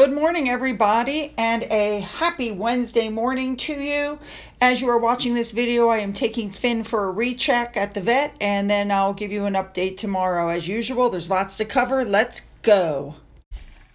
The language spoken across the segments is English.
Good morning, everybody, and a happy Wednesday morning to you. As you are watching this video, I am taking Finn for a recheck at the vet, and then I'll give you an update tomorrow. As usual, there's lots to cover. Let's go.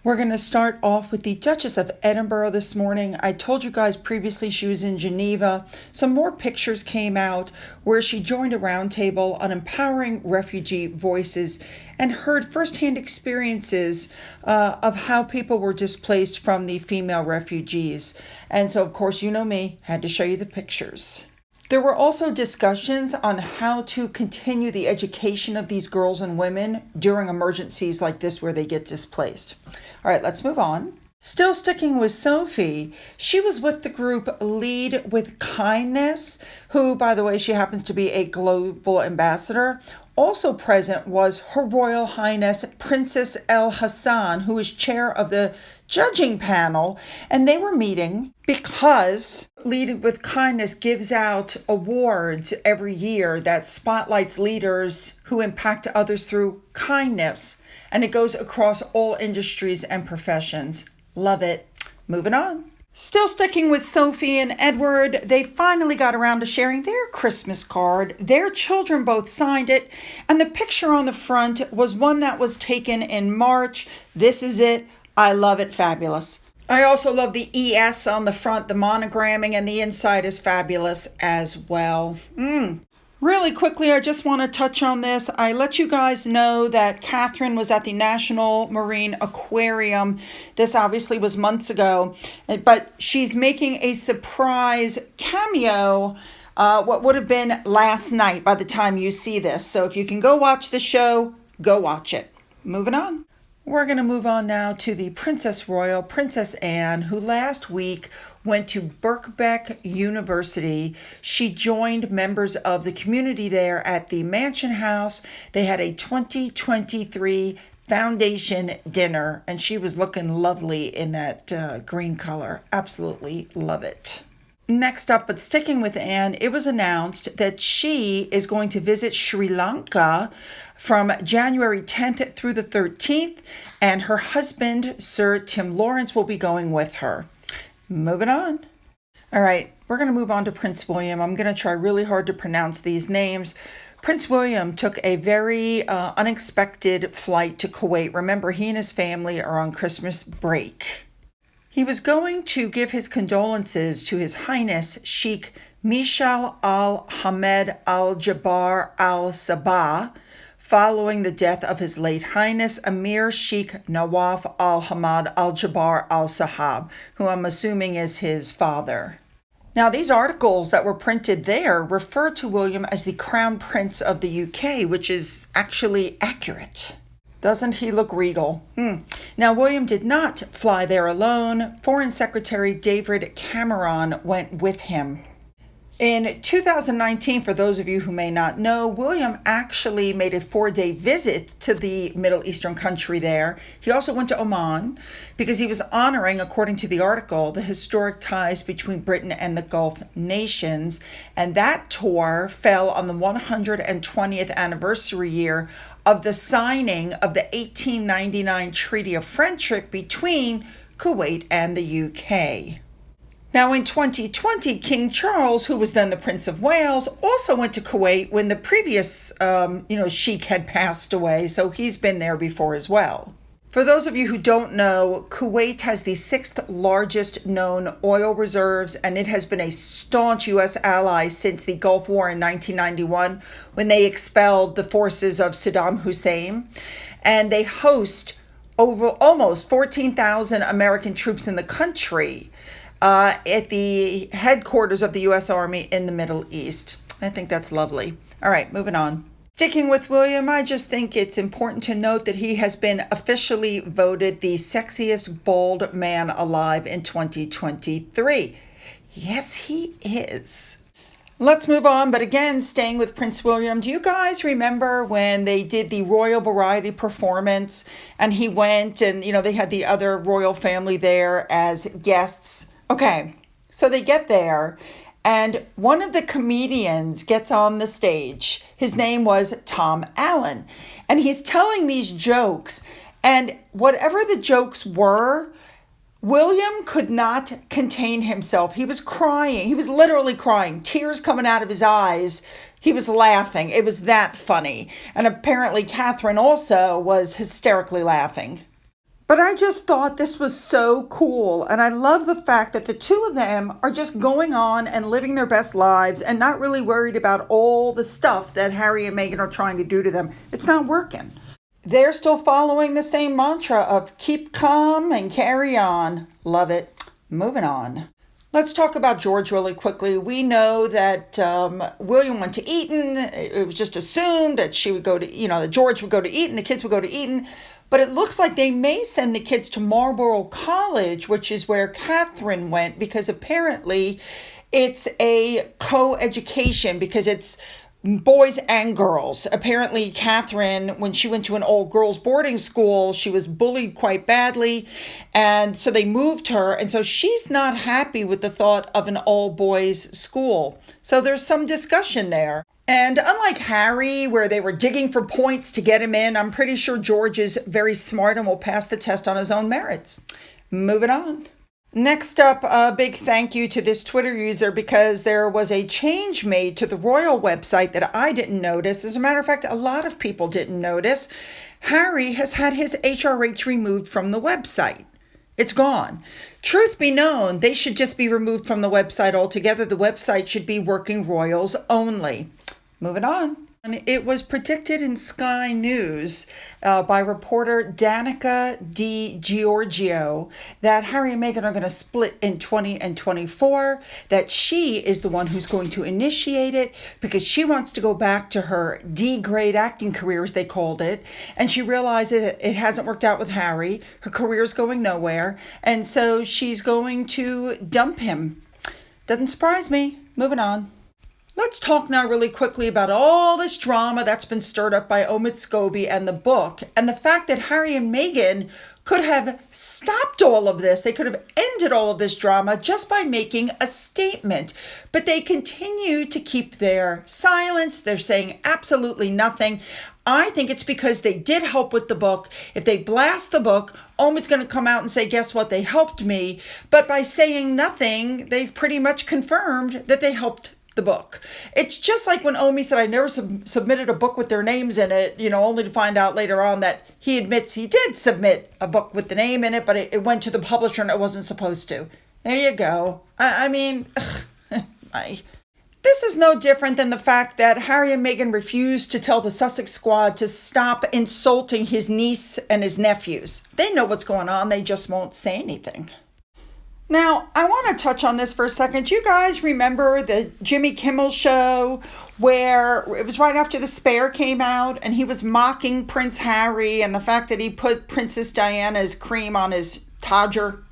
We're going to start off with the Duchess of Edinburgh this morning. I told you guys previously she was in Geneva. Some more pictures came out where she joined a roundtable on empowering refugee voices and heard firsthand experiences of how people were displaced from the female refugees. And so, of course, you know me, had to show you the pictures. There were also discussions on how to continue the education of these girls and women during emergencies like this where they get displaced. All right, let's move on. Still sticking with Sophie, she was with the group Lead with Kindness, who, by the way, she happens to be a global ambassador. Also present was Her Royal Highness Princess El Hassan, who is chair of the judging panel, and they were meeting because Lead with Kindness gives out awards every year that spotlights leaders who impact others through kindness, and it goes across all industries and professions. Love it. Moving on. Still sticking with Sophie and Edward, they finally got around to sharing their Christmas card. Their children both signed it, and the picture on the front was one that was taken in March. This is it. I love it. Fabulous. I also love the ES on the front, the monogramming, and the inside is fabulous as well. Really quickly, I just want to touch on this. I let you guys know that Catherine was at the National Marine Aquarium. This obviously was months ago, but she's making a surprise cameo, what would have been last night by the time you see this. So if you can go watch the show, go watch it. Moving on. We're going to move on now to the Princess Royal, Princess Anne, who last week went to Birkbeck University. She joined members of the community there at the Mansion House. They had a 2023 foundation dinner, and she was looking lovely in that green color. Absolutely love it. Next up, but sticking with Anne, it was announced that she is going to visit Sri Lanka from January 10th through the 13th, and her husband, Sir Tim Lawrence, will be going with her. Moving on. All right, we're going to move on to Prince William. I'm going to try really hard to pronounce these names. Prince William took a very unexpected flight to Kuwait. Remember, he and his family are on Christmas break. He was going to give his condolences to His Highness Sheikh Mishal Al-Hamed Al-Jabbar Al-Sabah following the death of His late Highness Emir Sheikh Nawaf Al-Hamad Al-Jabbar Al-Sahab, who I'm assuming is his father. Now, these articles that were printed there refer to William as the Crown Prince of the UK, which is actually accurate. Doesn't he look regal? Now, William did not fly there alone. Foreign Secretary David Cameron went with him. In 2019, for those of you who may not know, William actually made a 4-day visit to the Middle Eastern country there. He also went to Oman because he was honoring, according to the article, the historic ties between Britain and the Gulf nations. And that tour fell on the 120th anniversary year of the signing of the 1899 Treaty of Friendship between Kuwait and the UK. Now, in 2020, King Charles, who was then the Prince of Wales, also went to Kuwait when the previous, sheikh had passed away. So he's been there before as well. For those of you who don't know, Kuwait has the 6th largest known oil reserves, and it has been a staunch U.S. ally since the Gulf War in 1991, when they expelled the forces of Saddam Hussein. And they host over almost 14,000 American troops in the country. At the headquarters of the U.S. Army in the Middle East. I think that's lovely. All right, moving on. Sticking with William, I just think it's important to note that he has been officially voted the sexiest bald man alive in 2023. Yes, he is. Let's move on, but again, staying with Prince William, do you guys remember when they did the Royal Variety performance and he went and, they had the other royal family there as guests? Okay, so they get there and one of the comedians gets on the stage. His name was Tom Allen, and he's telling these jokes, and whatever the jokes were, William could not contain himself. He was crying. He was literally crying, tears coming out of his eyes. He was laughing. It was that funny. And apparently Catherine also was hysterically laughing. But I just thought this was so cool. And I love the fact that the two of them are just going on and living their best lives and not really worried about all the stuff that Harry and Meghan are trying to do to them. It's not working. They're still following the same mantra of keep calm and carry on. Love it. Moving on. Let's talk about George really quickly. We know that William went to Eton. It was just assumed that she would go to, that George would go to Eton, the kids would go to Eton. But it looks like they may send the kids to Marlborough College, which is where Catherine went, because apparently it's a co-education, because it's boys and girls. Apparently, Catherine, when she went to an all-girls boarding school, she was bullied quite badly, and so they moved her, and so she's not happy with the thought of an all-boys school. So there's some discussion there. And unlike Harry, where they were digging for points to get him in, I'm pretty sure George is very smart and will pass the test on his own merits. Moving on. Next up, a big thank you to this Twitter user, because there was a change made to the royal website that I didn't notice. As a matter of fact, a lot of people didn't notice. Harry has had his HRH removed from the website. It's gone. Truth be known, they should just be removed from the website altogether. The website should be Working Royals only. Moving on. And it was predicted in Sky News by reporter Danica Di Giorgio that Harry and Meghan are going to split in 20 and 24, that she is the one who's going to initiate it because she wants to go back to her D-grade acting career, as they called it, and she realizes it hasn't worked out with Harry. Her career's going nowhere, and so she's going to dump him. Doesn't surprise me. Moving on. Let's talk now really quickly about all this drama that's been stirred up by Omid Scobie and the book, and the fact that Harry and Meghan could have stopped all of this. They could have ended all of this drama just by making a statement. But they continue to keep their silence. They're saying absolutely nothing. I think it's because they did help with the book. If they blast the book, Omid's going to come out and say, guess what? They helped me. But by saying nothing, they've pretty much confirmed that they helped the book. It's just like when Omi said, I never submitted a book with their names in it, only to find out later on that he admits he did submit a book with the name in it, but it went to the publisher and it wasn't supposed to. There you go. This is no different than the fact that Harry and Meghan refused to tell the Sussex squad to stop insulting his niece and his nephews. They know what's going on. They just won't say anything. Now, I want to touch on this for a second. You guys remember the Jimmy Kimmel show where it was right after The Spare came out and he was mocking Prince Harry and the fact that he put Princess Diana's cream on his Todger?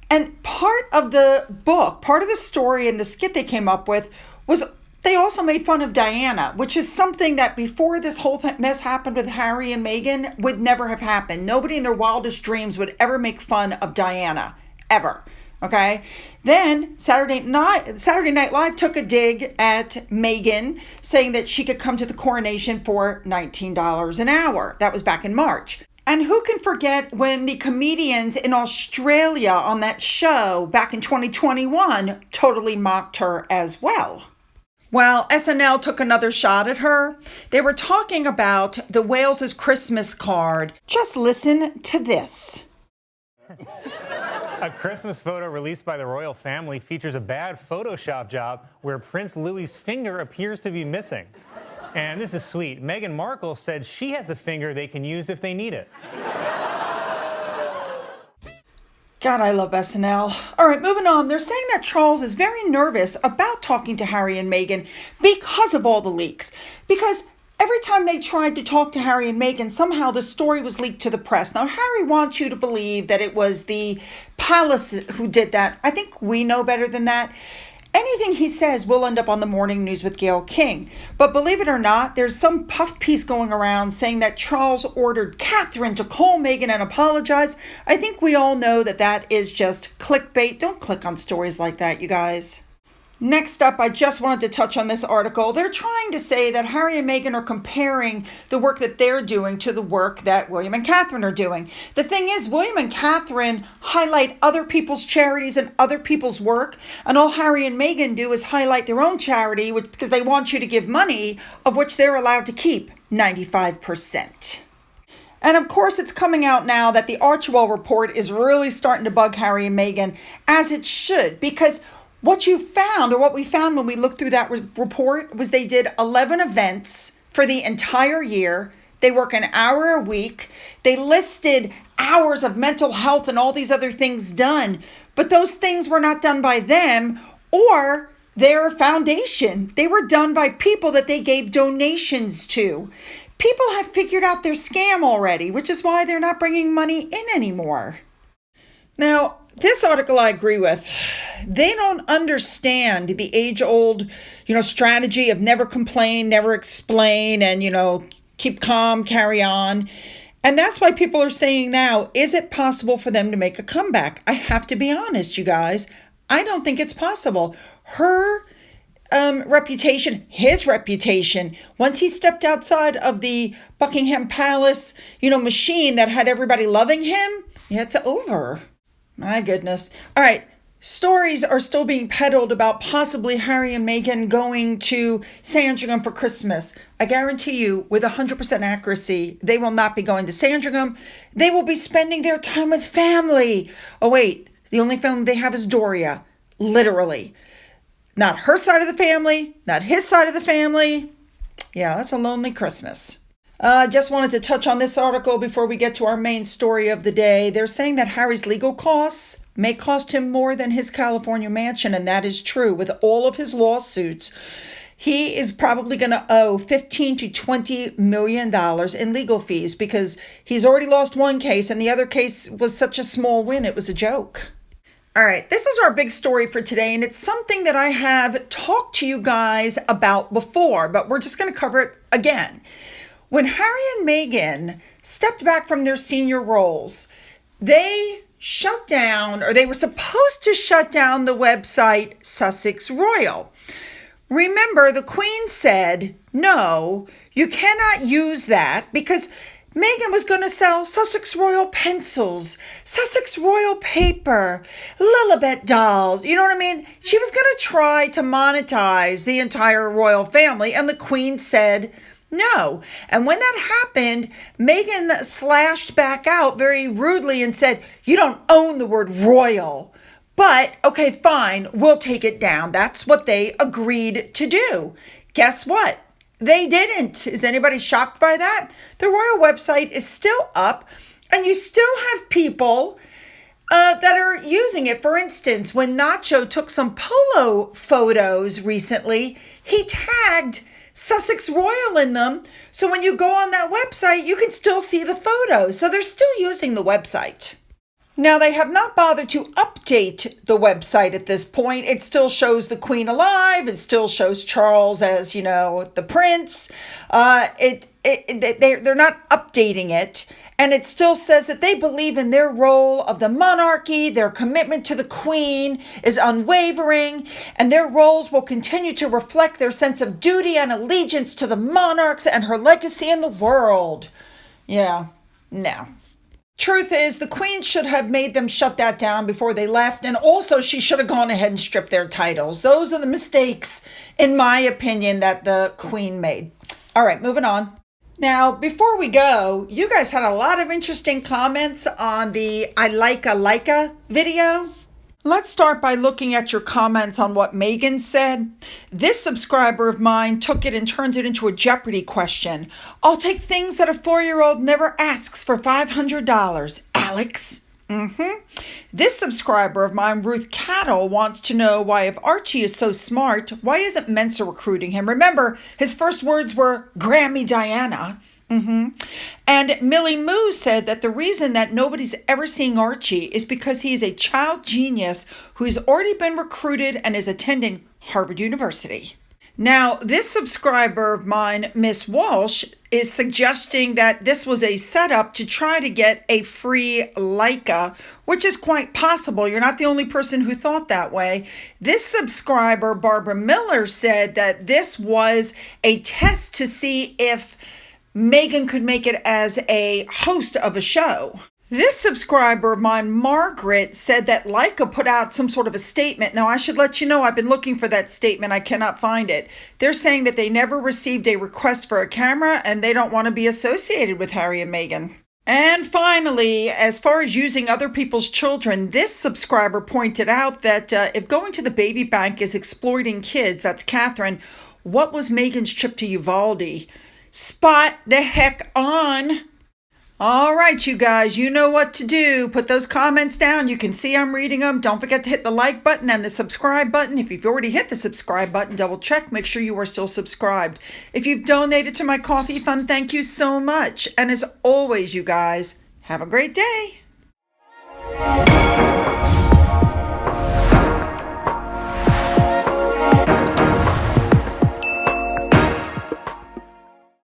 And part of the book, part of the story and the skit they came up with was they also made fun of Diana, which is something that before this whole mess happened with Harry and Meghan would never have happened. Nobody in their wildest dreams would ever make fun of Diana, ever. Okay. Then Saturday Night Live took a dig at Meghan, saying that she could come to the coronation for $19 an hour. That was back in March. And who can forget when the comedians in Australia on that show back in 2021 totally mocked her as well? Well, SNL took another shot at her. They were talking about the Wales' Christmas card. Just listen to this. A Christmas photo released by the royal family features a bad Photoshop job where Prince Louis's finger appears to be missing. And this is sweet. Meghan Markle said she has a finger they can use if they need it. God, I love SNL. All right, moving on. They're saying that Charles is very nervous about talking to Harry and Meghan because of all the leaks. Because every time they tried to talk to Harry and Meghan, somehow the story was leaked to the press. Now, Harry wants you to believe that it was the palace who did that. I think we know better than that. Anything he says will end up on the morning news with Gayle King. But believe it or not, there's some puff piece going around saying that Charles ordered Catherine to call Meghan and apologize. I think we all know that that is just clickbait. Don't click on stories like that, you guys. Next up, I just wanted to touch on this article. They're trying to say that Harry and Meghan are comparing the work that they're doing to the work that William and Catherine are doing. The thing is, William and Catherine highlight other people's charities and other people's work, and all Harry and Meghan do is highlight their own charity because they want you to give money, of which they're allowed to keep 95%. And of course, it's coming out now that the Archewell report is really starting to bug Harry and Meghan, as it should, because what we found when we looked through that report was they did 11 events for the entire year. They work an hour a week. They listed hours of mental health and all these other things done, but those things were not done by them or their foundation. They were done by people that they gave donations to. People have figured out their scam already, which is why they're not bringing money in anymore. Now, this article I agree with. They don't understand the age-old, strategy of never complain, never explain, and, keep calm, carry on. And that's why people are saying now, is it possible for them to make a comeback? I have to be honest, you guys. I don't think it's possible. Her reputation, his reputation, once he stepped outside of the Buckingham Palace, machine that had everybody loving him, it's over. My goodness. All right. Stories are still being peddled about possibly Harry and Meghan going to Sandringham for Christmas. I guarantee you, with 100% accuracy, they will not be going to Sandringham. They will be spending their time with family. Oh, wait. The only family they have is Doria. Literally. Not her side of the family, not his side of the family. Yeah, that's a lonely Christmas. Just wanted to touch on this article before we get to our main story of the day. They're saying that Harry's legal costs may cost him more than his California mansion, and that is true. With all of his lawsuits, he is probably going to owe $15 to $20 million in legal fees because he's already lost one case, and the other case was such a small win, it was a joke. All right, this is our big story for today, and it's something that I have talked to you guys about before, but we're just going to cover it again. When Harry and Meghan stepped back from their senior roles, they shut down, or they were supposed to shut down the website Sussex Royal. Remember, the Queen said, no, you cannot use that because Meghan was going to sell Sussex Royal pencils, Sussex Royal paper, Lilibet dolls. You know what I mean? She was going to try to monetize the entire royal family, and the Queen said no. And when that happened, Meghan slashed back out very rudely and said, you don't own the word royal. But, okay, fine, we'll take it down. That's what they agreed to do. Guess what? They didn't. Is anybody shocked by that? The royal website is still up, and you still have people that are using it. For instance, when Nacho took some polo photos recently, he tagged Sussex Royal in them. So when you go on that website, you can still see the photos. So they're still using the website. Now, they have not bothered to update the website at this point. It still shows the Queen alive. It still shows Charles as, the prince. They're not updating it. And it still says that they believe in their role of the monarchy. Their commitment to the Queen is unwavering. And their roles will continue to reflect their sense of duty and allegiance to the monarchs and her legacy in the world. Yeah, no. Truth is, the Queen should have made them shut that down before they left, and also she should have gone ahead and stripped their titles. Those are the mistakes, in my opinion, that the Queen made. All right, moving on. Now, before we go, you guys had a lot of interesting comments on the I like a video. Let's start by looking at your comments on what Meghan said. This subscriber of mine took it and turned it into a Jeopardy question. I'll take things that a 4-year-old never asks for $500, Alex. This subscriber of mine, Ruth Cattle, wants to know why if Archie is so smart, why isn't Mensa recruiting him? Remember, his first words were Grammy Diana. And Millie Moo said that the reason that nobody's ever seeing Archie is because he is a child genius who has already been recruited and is attending Harvard University. Now, this subscriber of mine, Miss Walsh, is suggesting that this was a setup to try to get a free Leica, which is quite possible. You're not the only person who thought that way. This subscriber, Barbara Miller, said that this was a test to see if Meghan could make it as a host of a show. This subscriber of mine, Margaret, said that Leica put out some sort of a statement. Now, I should let you know, I've been looking for that statement. I cannot find it. They're saying that they never received a request for a camera and they don't want to be associated with Harry and Meghan. And finally, as far as using other people's children, this subscriber pointed out that if going to the baby bank is exploiting kids, that's Catherine, what was Meghan's trip to Uvalde? Spot the heck on! All right, you guys, you know what to do. Put those comments down. You can see I'm reading them. Don't forget to hit the like button and the subscribe button. If you've already hit the subscribe button, double check. Make sure you are still subscribed. If you've donated to my coffee fund, thank you so much. And as always, you guys, have a great day.